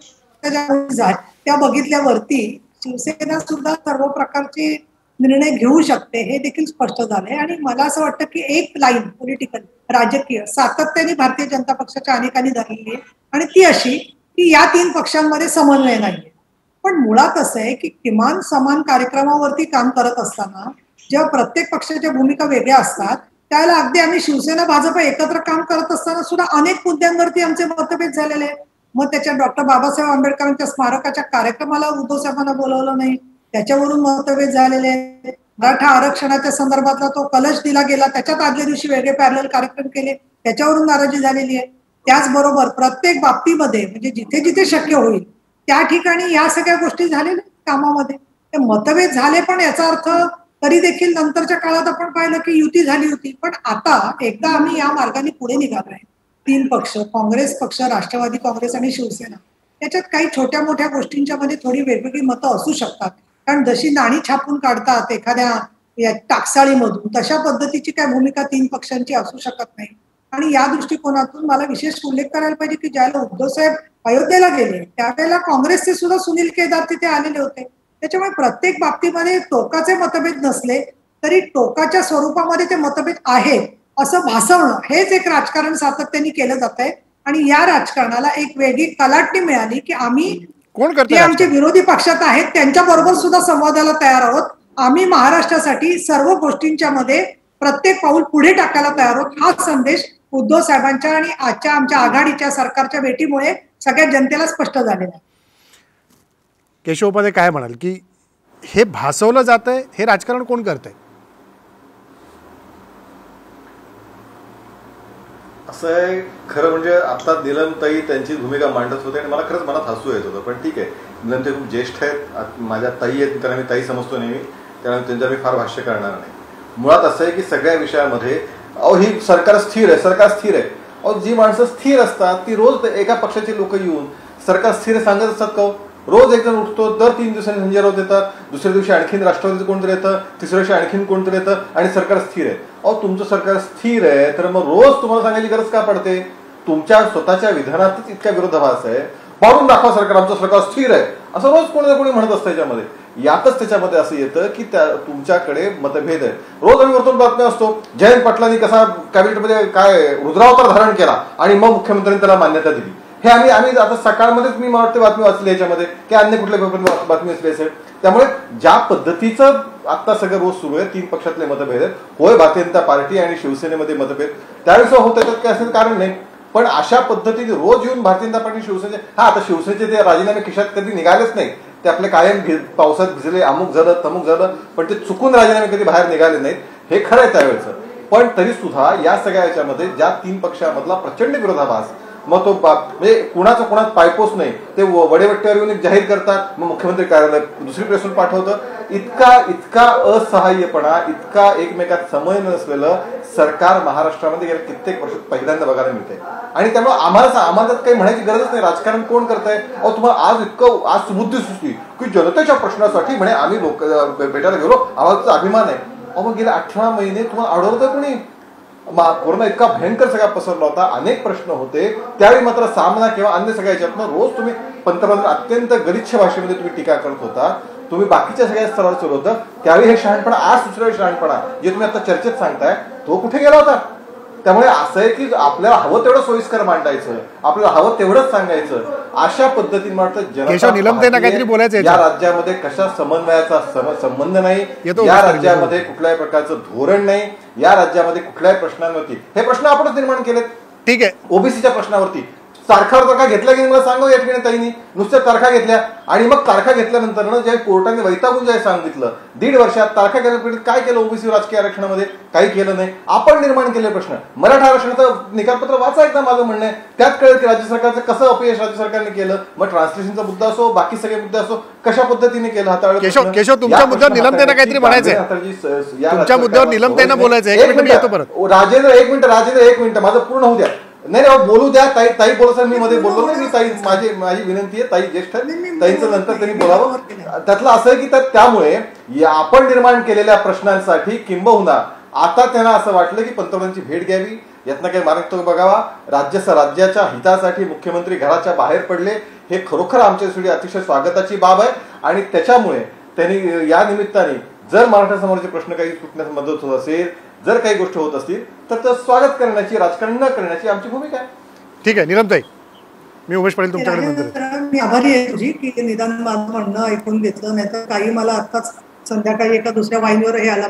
त्या बघितल्यावरती शिवसेना सुद्धा सर्व प्रकारचे निर्णय घेऊ शकते हे देखील स्पष्ट झालंय. आणि मला असं वाटतं की एक लाईन पॉलिटिकल राजकीय सातत्याने भारतीय जनता पक्षाच्या अनेकांनी धरलेली आहे आणि ती अशी की या 3 पक्षांमध्ये समन्वय नाहीये. पण मुळात असं आहे की किमान समान कार्यक्रमावरती काम करत असताना जेव्हा प्रत्येक पक्षाच्या भूमिका वेगळ्या असतात त्यावेळेला अगदी आम्ही शिवसेना भाजप एकत्र काम करत असताना सुद्धा अनेक मुद्द्यांवरती आमचे मतभेद झालेले आहेत. मग त्याच्या डॉक्टर बाबासाहेब आंबेडकरांच्या स्मारकाच्या कार्यक्रमाला उद्धव साहेबांना बोलवलं नाही, त्याच्यावरून मतभेद झालेले आहेत. मराठा आरक्षणाच्या संदर्भातला तो कलश दिला गेला, त्याच्यात आदल्या दिवशी वेगळे पॅरलल कार्यक्रम केले, त्याच्यावरून नाराजी झालेली आहे. त्याचबरोबर प्रत्येक बाबतीमध्ये म्हणजे जिथे जिथे शक्य होईल त्या ठिकाणी या सगळ्या गोष्टी झालेल्या कामामध्ये ते मतभेद झाले, पण याचा अर्थ तरी देखील नंतरच्या काळात आपण पाहिलं की युती झाली होती. पण आता एकदा आम्ही या मार्गाने पुढे निघालो आहे, 3 पक्ष, काँग्रेस पक्ष, राष्ट्रवादी काँग्रेस आणि शिवसेना, त्याच्यात काही छोट्या मोठ्या गोष्टींच्या मध्ये थोडी वेगवेगळी मतं असू शकतात. कारण जशी नाणी छापून काढतात एखाद्या टाकसाळीमधून, तशा पद्धतीची काय भूमिका 3 पक्षांची असू शकत नाही. आणि या दृष्टिकोनातून मला विशेष उल्लेख करायला पाहिजे की ज्यावेळेला उद्धव साहेब अयोध्येला गेले त्यावेळेला काँग्रेसचे सुद्धा सुनील केदार तिथे आलेले होते. त्याच्यामुळे प्रत्येक बाबतीमध्ये टोकाचे मतभेद नसले तरी टोकाच्या स्वरूपामध्ये ते मतभेद आहेत असं भासवणं हेच एक राजकारण सातत्याने केलं जात आहे. आणि या राजकारणाला एक वेगळी कलाटणी मिळाली की आम्ही कोण जे करते आमचे विरोधी पक्षात आहेत त्यांच्या बरोबर सुद्धा संवादाला तयार आहोत. आम्ही महाराष्ट्रासाठी सर्व गोष्टींच्या मध्ये प्रत्येक पाऊल पुढे टाकायला तयार आहोत. हा संदेश उद्धव साहेबांच्या आणि आजच्या आमच्या आघाडीच्या सरकारच्या भेटीमुळे सगळ्या जनतेला स्पष्ट झालेला आहे. केशव उपाध्ये काय म्हणाल की हे भासवलं जातंय, हे राजकारण कोण करतंय? असं आहे खरं म्हणजे आता नीलमताई त्यांची भूमिका मांडत होते आणि मला खरंच मनात हसू येत होतं. पण ठीक आहे, नीलमताई खूप ज्येष्ठ आहेत, माझ्या ताई आहेत, त्यांना मी ताई समजतो नेहमी, त्यामुळे त्यांच्या मी फार भाष्य करणार नाही. मुळात असं आहे की सगळ्या विषयामध्ये ही सरकार स्थिर आहे, सरकार स्थिर आहे. जी माणसं स्थिर असतात ती रोज एका पक्षाचे लोक येऊन सरकार स्थिर सांगत असतात का? रोज एक जण उठतो, दर 3 दिवसांनी संजय राऊत येतात, दुसऱ्या दिवशी आणखीन राष्ट्रवादीचं कोणतरी येतं, तिसऱ्या दिवशी आणखीन कोणतरी येतं आणि सरकार स्थिर आहे. तुमचं सरकार स्थिर आहे तर मग रोज तुम्हाला सांगायची गरज का पडते? तुमच्या स्वतःच्या विधानातच इतका विरोधाभास आहे, पाडून दाखवा सरकार, आमचं सरकार स्थिर आहे असं रोज कोणी ना कोणी म्हणत असतं. याच्यामध्ये यातच त्याच्यामध्ये असं येतं की तुमच्याकडे मतभेद आहे. रोज आम्ही वरतून बातम्या असतो, जयंत पाटलांनी कसा कॅबिनेटमध्ये काय रुद्रावतार धारण केला आणि मग मुख्यमंत्र्यांनी त्याला मान्यता दिली. हे आम्ही आता सकाळमध्येच मी मला वाटते बातमी वाचली याच्यामध्ये की अन्य कुठल्या पेपरमध्ये बातमी असली असेल. त्यामुळे ज्या पद्धतीचं आता सगळं रोज सुरू आहे, 3 पक्षातले मतभेद आहेत. होय, भारतीय जनता पार्टी आणि शिवसेनेमध्ये मतभेद त्यावेळेस होत आहेत, काय असेल कारण नाही. पण अशा पद्धतीने रोज येऊन भारतीय जनता पार्टी शिवसेने आता शिवसेनेचे ते राजीनामे खिशात कधी निघालेच नाही. ते आपले कायम पावसात भिजले, अमुक झालं तमुक झालं, पण ते चुकून राजीनामे कधी बाहेर निघाले नाहीत, हे खरं आहे त्यावेळेचं. पण तरी सुद्धा या सगळ्या याच्यामध्ये ज्या 3 पक्षामधला प्रचंड विरोधाभास, मग तो म्हणजे कुणाचा कुणात पायपोस नाही, ते वडेवट्ट्यावर येऊन जाहीर करतात, मग मुख्यमंत्री कार्यालय दुसरी प्रेसून पाठवतं. इतका असहाय्यपणा, इतका एकमेकात समन्वय नसलेलं सरकार महाराष्ट्रामध्ये गेल्या कित्येक वर्षात पहिल्यांदा बघायला मिळते. आणि त्यामुळे आम्हाला काही म्हणायची गरजच नाही राजकारण कोण करतंय. तुम्हाला आज सुबुद्धी सुचली की जनतेच्या प्रश्नासाठी म्हणे आम्ही लोक भेटायला गेलो, आम्हाला अभिमान आहे. मग गेले 18 महिने तुम्हाला अडवतं कोणी? कोरोना इतका भयंकर सगळा पसरला होता, अनेक प्रश्न होते, त्यावेळी मात्र सामना किंवा अन्य सगळ्या याच्यातनं रोज तुम्ही पंतप्रधान अत्यंत गलिच्छ भाषेमध्ये तुम्ही टीका करत होता. तुम्ही बाकीच्या सगळ्या स्तरावर सुरू होतं त्यावेळी हे शहाणपणा, आज दुसऱ्या शहाणपणा जे तुम्ही आता चर्चेत सांगताय तो कुठे गेला होता? त्यामुळे असं आहे की आपल्याला हवं तेवढं सोयीस्कर मांडायचं, आपल्याला हवं तेवढंच सांगायचं. अशा पद्धतीने वाटतं या राज्यामध्ये कशा समन्वयाचा संबंध नाही, या राज्यामध्ये कुठल्याही प्रकारचं धोरण नाही, या राज्यामध्ये कुठल्याही प्रश्नांवरती हे प्रश्न आपणच निर्माण केलेत. ठीक आहे, ओबीसीच्या प्रश्नावरती तारखा घेतल्या की मला सांगा या ठिकाणी ताईंनी नुसत्या तारखा घेतल्या आणि मग तारखा घेतल्यानंतर ना ज्या कोर्टाने वैतागून जे सांगितलं 1.5 वर्षात तारखा केल्यानंतर काय केलं ओबीसी राजकीय आरक्षणामध्ये? काही केलं नाही. आपण निर्माण केले प्रश्न. मराठा आरक्षणाचं निकालपत्र वाचा एकदा, माझं म्हणणं आहे. त्यात कळेल की राज्य सरकारचं कसं अपयश राज्य सरकारने केलं. मग ट्रान्सलेशनचा मुद्दा असो, बाकी सगळे मुद्दे असो, कशा पद्धतीने केलं हाताळलं. केशव तुमच्या मुद्द्यावर निलमतेनं काहीतरी म्हणायचंय, तुमच्या मुद्द्यावर निलमतेनं बोलायचं. राजेंद्र एक मिनिट माझं पूर्ण होऊ द्या. नाही बोलू द्या. ताई बोलत मी मध्ये बोललो नाही. ताई माझी विनंती आहे, ताई ज्येष्ठ ताईंचं नंतर त्यांनी बोलावं. त्यातलं असं आहे की त्यामुळे आपण निर्माण केलेल्या प्रश्नांसाठी किंबहुना आता त्यांना असं वाटलं की पंतप्रधानांची भेट घ्यावी, यातनं काही मार्ग बघावा. राज्याच्या हितासाठी मुख्यमंत्री घराच्या बाहेर पडले, हे खरोखर आमच्यासाठी अतिशय स्वागताची बाब आहे. आणि त्याच्यामुळे त्यांनी या निमित्ताने जर मराठा समाजाचे प्रश्न काही सुटण्यास मदत होत असेल, जर काही गोष्टी होत असतील तर स्वागत करण्याची, राजकारण न करण्याची आमची भूमिका आहे. ठीक आहे नीलमताई, मी उमेश पाटील तुमच्याकडे नंतर. मी आभारी आहे तुझी की निदान माझं म्हणणं ऐकून घेतलं. नाही तर काही मला आताच संध्याकाळी एका दुसऱ्या वाहिनीवर हे आला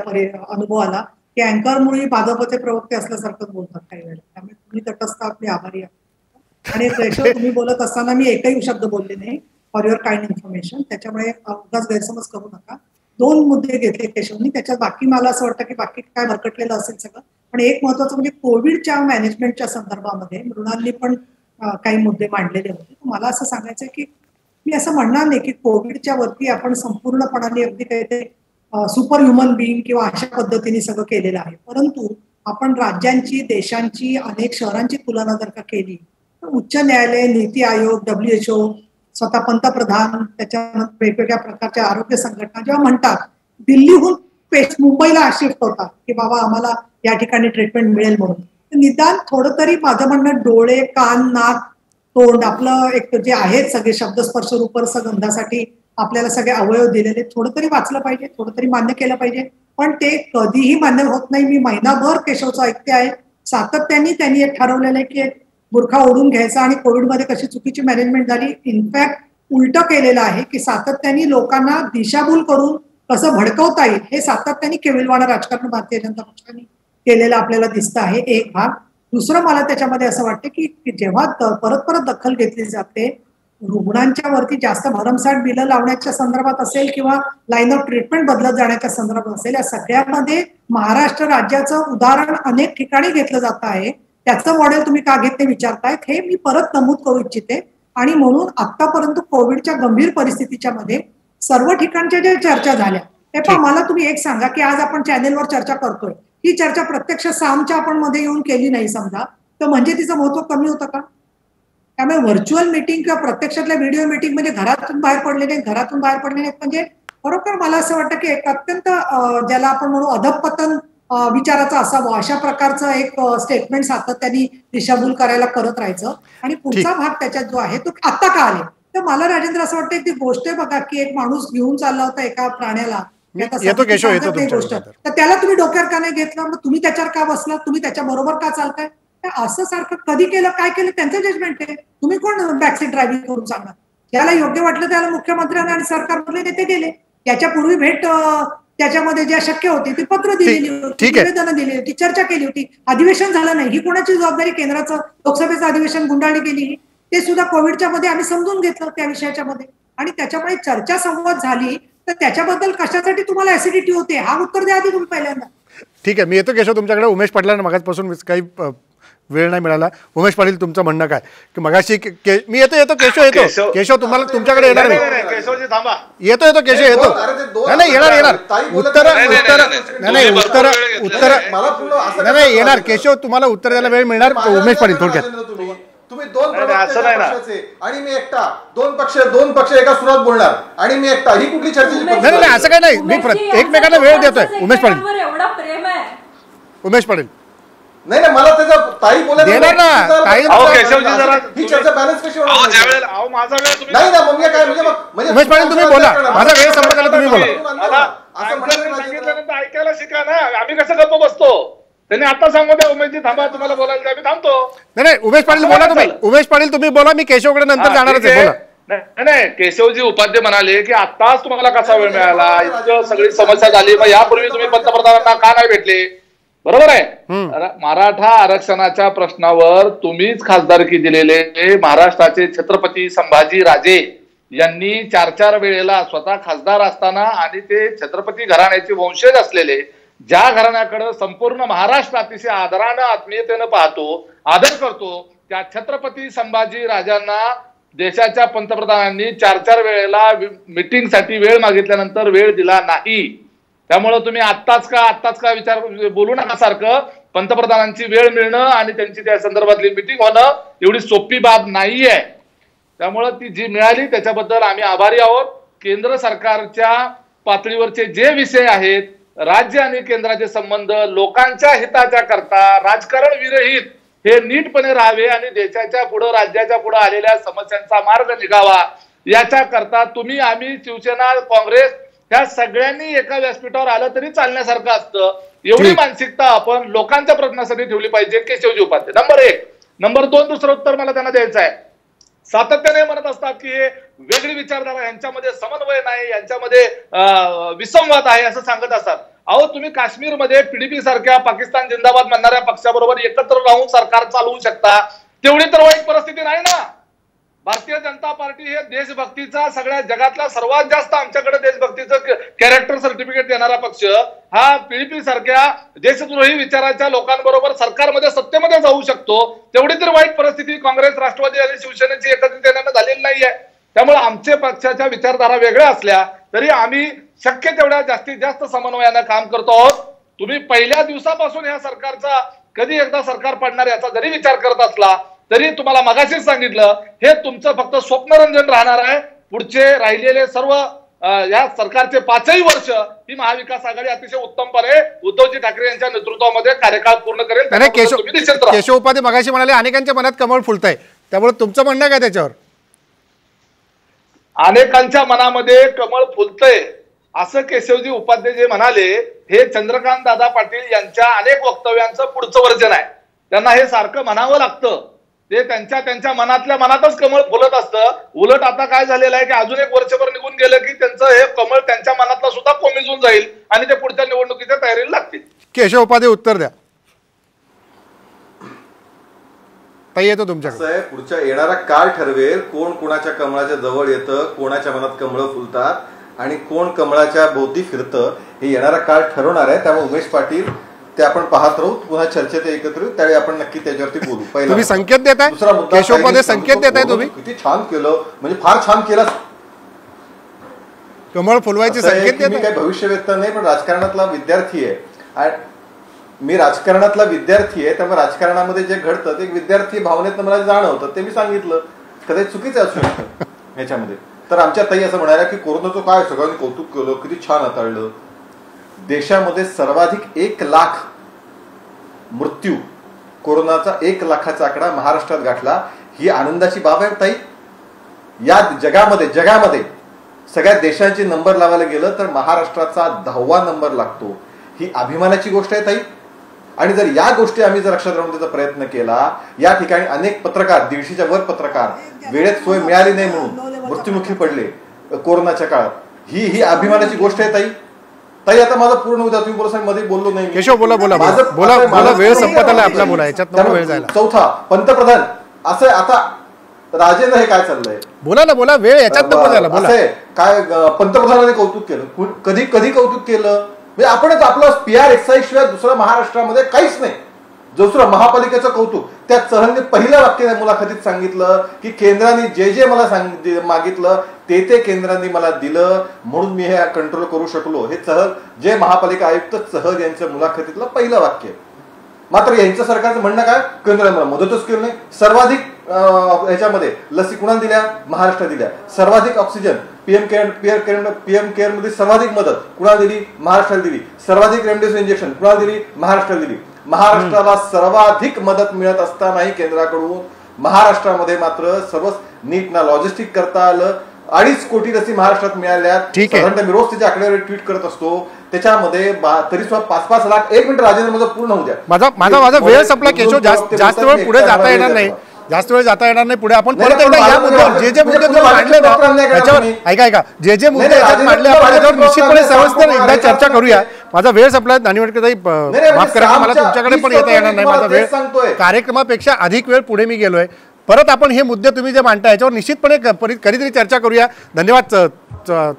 अनुभव आला की अँकरमुळे भाजपचे प्रवक्ते असल्यासारखं बोलतात काही वेळेला. त्यामुळे तुम्ही तटस्थ आपली आभारी आहे. आणि केशव तुम्ही बोलत असताना मी एकही शब्द बोलले नाही, फॉर युअर काइंड इन्फॉर्मेशन. त्याच्यामुळे उगाच गैरसमज करू नका. 2 मुद्दे घेतले केशवनी, त्याच्यात बाकी मला असं वाटतं की बाकी काय भरकटलेलं असेल सगळं. पण एक महत्वाचं म्हणजे कोविडच्या मॅनेजमेंटच्या संदर्भामध्ये मृणालनी पण काही मुद्दे मांडलेले होते. मला असं सांगायचं की मी असं म्हणणार नाही की कोविडच्या वरती आपण संपूर्णपणाने अगदी काहीतरी सुपर ह्युमन बिईंग किंवा अशा पद्धतीने सगळं केलेलं आहे. परंतु आपण राज्यांची, देशांची, अनेक शहरांची तुलना जर का केली तर उच्च न्यायालय, नीती आयोग, WHO, स्वतः पंतप्रधान, त्याच्यानंतर वेगवेगळ्या प्रकारच्या आरोग्य संघटना जेव्हा म्हणतात दिल्लीहून मुंबईला शिफ्ट होतात की बाबा आम्हाला या ठिकाणी ट्रीटमेंट मिळेल म्हणून, तर निदान थोडं तरी माझं म्हणणं डोळे, कान, नाक, तोंड आपलं एक जे आहेत सगळे शब्दस्पर्श रूपरस गंधासाठी आपल्याला सगळे अवयव दिलेले थोडं तरी वाचलं पाहिजे, थोडं तरी मान्य केलं पाहिजे. पण ते कधीही मान्य होत नाही. मी महिनाभर केशवचं ऐकते आहे. सातत्याने त्यांनी एक ठरवलेलं आहे की एक बुरखा ओढून घ्यायचा आणि कोविडमध्ये कशी चुकीची मॅनेजमेंट झाली. इनफॅक्ट उलट केलेलं आहे की सातत्याने लोकांना दिशाभूल करून कसं भडकवता येईल हे सातत्याने केविलवाणं राजकारण भारतीय जनता पक्षाने केलेलं आपल्याला दिसतं आहे. एक भाग. दुसरं मला त्याच्यामध्ये असं वाटतं की जेव्हा परत परत दखल घेतली जाते रुग्णांच्या वरती जास्त भरमसाठ बिलं लावण्याच्या संदर्भात असेल किंवा लाईन ऑफ ट्रीटमेंट बदलत जाण्याच्या संदर्भात असेल, या सगळ्यामध्ये महाराष्ट्र राज्याचं उदाहरण अनेक ठिकाणी घेतलं जात आहे. त्याचं मॉडेल तुम्ही का घेतले विचारतायत हे मी परत नमूद करू इच्छिते. आणि म्हणून आतापर्यंत कोविडच्या गंभीर परिस्थितीच्या मध्ये सर्व ठिकाणच्या ज्या चर्चा झाल्या ते पण मला तुम्ही एक सांगा की आज आपण चॅनेलवर चर्चा करतोय, ही चर्चा प्रत्यक्ष सामच्या आपण मध्ये येऊन केली नाही समजा, तर म्हणजे तिचं महत्व कमी होतं का? त्यामुळे व्हर्च्युअल मीटिंग किंवा प्रत्यक्षातल्या व्हिडिओ मीटिंग म्हणजे घरातून बाहेर पडलेले म्हणजे खरोखर मला असं वाटतं की एक अत्यंत ज्याला आपण म्हणू अधपतन विचाराचं असावं अशा प्रकारचं एक स्टेटमेंट सातत्याने दिशाभूल करायला करत राहायचं. आणि पुढचा भाग त्याच्यात जो आहे तो आता का आले, तर मला राजेंद्र असं वाटतं की गोष्ट आहे बघा की एक माणूस घेऊन चालला होता एका प्राण्याला, गोष्ट तर त्याला तुम्ही डोक्यावर का नाही घेतलं, मग तुम्ही त्याच्यावर का बसला, तुम्ही त्याच्या बरोबर का चालताय, असं सारखं कधी केलं काय केलं त्यांचं जजमेंट आहे. तुम्ही कोण बॅकसीट ड्रायव्हिंग करून सांगणार. ज्याला योग्य वाटलं त्याला मुख्यमंत्र्यांना आणि सरकारमधले नेते गेले. याच्यापूर्वी भेट त्याच्यामध्ये ज्या शक्य होती ती पत्र दिलेली होती, निवेदनं दिली होती, चर्चा केली होती, अधिवेशन झालं नाही. ही कोणाची जबाबदारी? केंद्राचं लोकसभेचं अधिवेशन गुंडाळली गेली ते सुद्धा कोविडच्या मध्ये आम्ही समजून घेतलं त्या विषयाच्या मध्ये. आणि त्याच्यामुळे चर्चा संवाद झाली तर त्याच्याबद्दल कशासाठी तुम्हाला ऍसिडिटी होते हा उत्तर द्या आधी तुम्ही पहिल्यांदा. ठीक आहे, मी येतो केशव तुमच्याकडे. उमेश पाटलांना मगाचपासून काही वेळ नाही मिळाला. उमेश पाटील तुमचं म्हणणं काय की मगाशी मी येतो केशव तुम्हाला तुमच्याकडे येणार नाही. येतो केशव येतो नाही येणार केशव तुम्हाला उत्तर द्यायला वेळ मिळणार. उमेश पाटील थोडक्यात तुम्ही 2 पक्षाचे आणि मी एकटा, 2 पक्ष एका सुरात बोलणार आणि मी एकटा, ही कुठली चर्चेची? नाही असं काही नाही. मी एकमेकांना वेळ देतोय. उमेश पाटील नाही ना मला त्याचा ताई बोलायला देणार ना. ही चर्चा बॅलन्स कशी होणार? माझा वेळ नाही ना मग काय म्हणजे उमेश पाटील तुम्ही बोला, माझा वेळ संपला तुम्ही बोला. असं सांगितल्यानंतर ऐकायला शिका ना. आम्ही कसं गप्प बसतो? त्यांनी आता सांगू द्या उमेशजी थांबा, तुम्हाला बोलायला आम्ही थांबतो. नाही उमेश पाटील बोला तुम्ही. उमेश पाटील तुम्ही बोला, मी केशवकडे नंतर जाणारच आहे. बोला. नाही केशवजी उपाध्ये म्हणाले की आताच तुम्हाला कसा वेळ मिळाला, इतकं सगळी समस्या झाली, मग यापूर्वी तुम्ही पंतप्रधानांना का नाही भेटले? बरोबर आहे. मराठा आरक्षणाच्या प्रश्नावर तुम्हीच खासदारकी दिलेले महाराष्ट्राचे छत्रपती संभाजी राजे यांनी 4 वेळेला स्वतः खासदार असताना आणि ते छत्रपती घराण्याचे वंशज असलेले ज्या घराण्याकडे संपूर्ण महाराष्ट्र अतिशय आदरानं आत्मीयतेनं पाहतो, आदर करतो, त्या छत्रपती संभाजी राजांना देशाच्या पंतप्रधानांनी 4 वेळेला मीटिंगसाठी वेळ मागितल्यानंतर वेळ दिला नाही. त्यामुळे तुम्ही आत्ताच का विचार बोलू नका. सारखं पंतप्रधानांची वेळ मिळणं आणि त्यांची त्या संदर्भातली मीटिंग होणं एवढी सोपी बाब नाहीये. त्यामुळे ती जी मिळाली त्याच्याबद्दल आम्ही आभारी आहोत. केंद्र सरकारच्या पातळीवरचे जे विषय आहेत, राज्य आणि केंद्राचे संबंध लोकांच्या हिताच्या करता राजकारण विरहित हे नीटपणे राहावे आणि देशाच्या पुढे राज्याच्या पुढे आलेल्या समस्यांचा मार्ग निघावा याच्या करता तुम्ही आम्ही शिवसेना काँग्रेस ह्या सगळ्यांनी एका व्यासपीठावर आलं तरी चालण्यासारखं असतं. एवढी मानसिकता आपण लोकांच्या प्रश्नासाठी ठेवली पाहिजे. केशवजी उपाध्ये नंबर 1. नंबर 2 दुसरं उत्तर मला त्यांना द्यायचं आहे. सातत्याने म्हणत असतात की हे वेगळी विचारधारा, यांच्यामध्ये समन्वय नाही, यांच्यामध्ये विसंवाद आहे असं सांगत असतात. अहो तुम्ही काश्मीरमध्ये PDP सारख्या पाकिस्तान जिंदाबाद म्हणणाऱ्या पक्षाबरोबर एकत्र राहून सरकार चालवू शकता. तेवढी तर वाईट परिस्थिती नाही ना. भारतीय जनता पार्टी हे देशभक्तीचा सगळ्या जगातला सर्वात जास्त आमच्याकडे देशभक्तीचं कॅरेक्टर सर्टिफिकेट देणारा पक्ष हा पीडीपी सारख्या देशद्रोही विचाराच्या लोकांबरोबर सरकारमध्ये सत्तेमध्ये जाऊ शकतो. तेवढी तर वाईट परिस्थिती काँग्रेस, राष्ट्रवादी आणि शिवसेनेची एकत्रित येण्यानं झालेली नाहीये. त्यामुळे आमच्या पक्षाच्या विचारधारा वेगळ्या असल्या तरी आम्ही शक्य तेवढ्या जास्तीत जास्त समन्वयानं काम करतो आहोत. तुम्ही पहिल्या दिवसापासून या सरकारचा कधी एकदा सरकार पडणार याचा जरी विचार करत असला तरी तुम्हाला मगाशीच सांगितलं हे तुमचं फक्त स्वप्नरंजन राहणार आहे. पुढचे राहिलेले सर्व या सरकारचे 5ही वर्ष ही महाविकास आघाडी अतिशय उत्तमपणे उद्धवजी ठाकरे यांच्या नेतृत्वामध्ये कार्यकाळ पूर्ण करेल. केशव उपाध्ये मगाशी म्हणाले अनेकांच्या मनात कमळ फुलतंय, त्यामुळे तुमचं म्हणणं काय त्याच्यावर? अनेकांच्या मनामध्ये कमळ फुलतंय असं केशवजी उपाध्ये जे म्हणाले हे चंद्रकांत दादा पाटील यांच्या अनेक वक्तव्यांचं पुढचं वर्जन आहे. त्यांना हे सारखं म्हणावं लागतं. ते त्यांच्या मनातल्या मनातच कमळ फुलत असतं. उलट आता काय झालेलं आहे की अजून एक वर्षभर निघून गेलं की त्यांचं हे कमळ त्यांच्या मनातलं सुद्धा कोमेजून जाईल आणि ते पुढच्या निवडणुकीच्या तयारीला लागतील. केशव उपाध्ये उत्तर द्या. ताई येतो तुमच्याकडे. पुढच्या येणारा काळ ठरवेल कोण कोणाच्या कमळाच्या जवळ येतं, कोणाच्या मनात कमळं फुलतात आणि कोण कमळाच्या भोवती फिरतं हे येणारा काळ ठरवणार आहे. त्यामुळे उमेश पाटील ते आपण पाहत राहू. पुन्हा चर्चेत एकत्र येऊ त्यावेळी आपण नक्की त्याच्यावरती बोलू. पहिला तुम्ही संकेत देताय, दुसरा मुद्दा केशव उपाध्ये संकेत देताय तुम्ही किती छान केलं, म्हणजे फार छान केलं. कमळ फुलवायचे संकेत देताय. मी काही भविष्यवेत्ता नाही पण राजकारणातला विद्यार्थी आहे. मी राजकारणातला विद्यार्थी आहे त्यामुळे राजकारणामध्ये जे घडतं ते विद्यार्थी भावनेतनं मला जाणवतं ते मी सांगितलं. कदाचित चुकीचं असू शकतं ह्याच्यामध्ये. तर आमच्या ताई असं म्हणाल्या की कोरोनाचं काय सगळ्यांनी कौतुक केलं, किती छान हाताळलं. देशामध्ये सर्वाधिक 1 लाख मृत्यू, कोरोनाचा 1 लाखाचा आकडा महाराष्ट्रात गाठला. ही आनंदाची बाब आहे ताई. या जगामध्ये सगळ्या देशांचे नंबर लावायला गेलं तर महाराष्ट्राचा 10वा नंबर लागतो. ही अभिमानाची गोष्ट आहे ताई. आणि जर या गोष्टी आम्ही जर लक्षात राहून त्याचा प्रयत्न केला, या ठिकाणी अनेक पत्रकार 150च्या वर पत्रकार वेळेत सोय मिळाली नाही म्हणून मृत्युमुखी पडले कोरोनाच्या काळात. ही अभिमानाची गोष्ट आहे ताई. ताई आता माझं पूर्ण उद्या तुम्ही बोला मध्ये बोललो नाही. केशव बोला वेळ संपत आला आपला, बोला याच्यात वेळ जायला. चौथा पंतप्रधान असं आता राजेंद्र हे काय चाललंय बोला वेळ याच्यात बोला. काय पंतप्रधानांनी कौतुक केलं, कधी कौतुक केलं म्हणजे आपणच आपलं PR एक्साईज शिवाय दुसरं महाराष्ट्रामध्ये काहीच नाही. दुसरं महापालिकेचं कौतुक. त्या चहलने पहिल्या वाक्याने मुलाखतीत सांगितलं की केंद्राने जे मला मागितलं ते केंद्राने मला दिलं म्हणून मी हे कंट्रोल करू शकलो. हे चहल जे महापालिका आयुक्त चहल यांच्या मुलाखतीतलं पहिलं वाक्य. मात्र यांचं सरकारचं म्हणणं काय, केंद्राने मला मदतच केली नाही. सर्वाधिक ह्याच्यामध्ये लसी कुणाला दिल्या, महाराष्ट्रात दिल्या. सर्वाधिक ऑक्सिजन पीएम केअर मध्ये सर्वाधिक मदत कुणाला दिली, महाराष्ट्राला दिली. सर्वाधिक रेमडेसिवीर इंजेक्शन कुणाला दिली, महाराष्ट्राला दिली. महाराष्ट्राला सर्वाधिक मदत मिळत असतानाही केंद्राकडून महाराष्ट्रामध्ये मात्र सर्व नीट ना लॉजिस्टिक करता आलं. 2.5 कोटी लसी महाराष्ट्रात मिळाल्या. साधारणतः मी रोज त्याच्या आकड्यावर ट्विट करत असतो. त्याच्यामध्ये तरी सुद्धा 5-5 लाख. 1 मिनिट राजेंद्र माझं पूर्ण होऊ द्या. माझा वेळ संपला केशव. जास्त वेळ पुढे जाता येणार नाही. पुढे आपण परत एकदा या मुद्द्यावर जे मुद्दे तुम्ही मांडले ना त्याच्यावर ऐका जे मुद्दे मांडले आपण त्याच्यावर निश्चितपणे सविस्तर एकदा चर्चा करूया. माझा वेळ संपला. दानिवडकरताई माफ करा, मला तुमच्याकडे पण येता येणार नाही. माझा वेळ कार्यक्रमापेक्षा अधिक वेळ पुढे मी गेलोय. परत आपण हे मुद्दे तुम्ही जे मांडता याच्यावर निश्चितपणे कधीतरी चर्चा करूया. धन्यवाद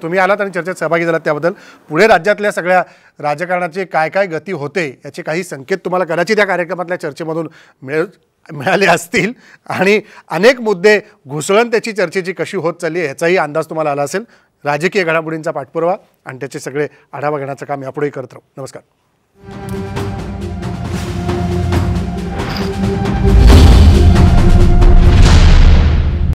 तुम्ही आलात आणि चर्चेत सहभागी झालात त्याबद्दल. पुढे राज्यातल्या सगळ्या राजकारणाची काय गती होते याचे काही संकेत तुम्हाला कदाचित या कार्यक्रमातल्या चर्चेमधून मिळाले असतील आणि अनेक मुद्दे घुसळण त्याची चर्चेची कशी होत चालली याचाही अंदाज तुम्हाला आला असेल. राजकीय घडामोडींचा पाठपुरावा आणि त्याचे सगळे आढावा घेण्याचं काम यापुढेही करत राहू. नमस्कार.